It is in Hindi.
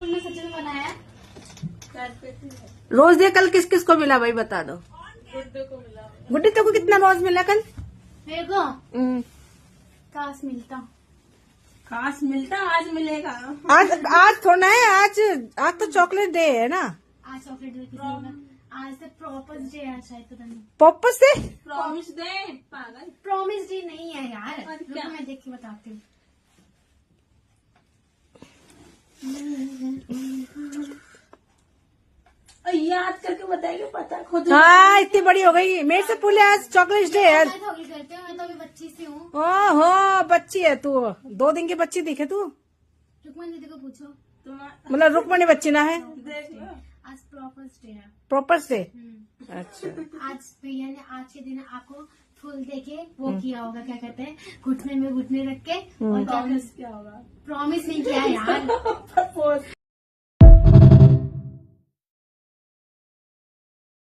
सच में बनाया। रोज दे कल किस किस को मिला भाई बता दो। गुड्डे को मिला। गुड्डी तो को कितना रोज मिला कल? मेरे को काश मिलता। खास मिलता आज मिलेगा। आज थोड़ा है, आज तो चॉकलेट डे है ना। आज चॉकलेट डे किसी ने आज से प्रॉपर्स डे है शायद, पता नहीं। पॉपस से प्रॉमिस दे पागल। प्रॉमिस डे नहीं है यार, और रुको क्या? मैं देख के बताती हूँ। याद करके बताएंगे, पता खुद। हाँ इतनी बड़ी हो गई, मेरे से पूछे आज चॉकलेट डे है। मैं थोड़ी करती हूँ, मैं तो अभी बच्ची सी हूँ। ओहो बच्ची है तू, 2 दिन की बच्ची दिखे तू। रुकमान दीदी को पूछो। तुम्हारा मतलब रुकमणी बच्ची ना है। देख लो। आज प्रॉपर्स डे है। प्रॉपर से अच्छा। आज भैया ने आज के दिन आपको फूल देके वो किया होगा, क्या कहते हैं, घुटने में घुटने रख के। और प्रॉमिस क्या होगा? प्रॉमिस नहीं किया यार। प्रपोज।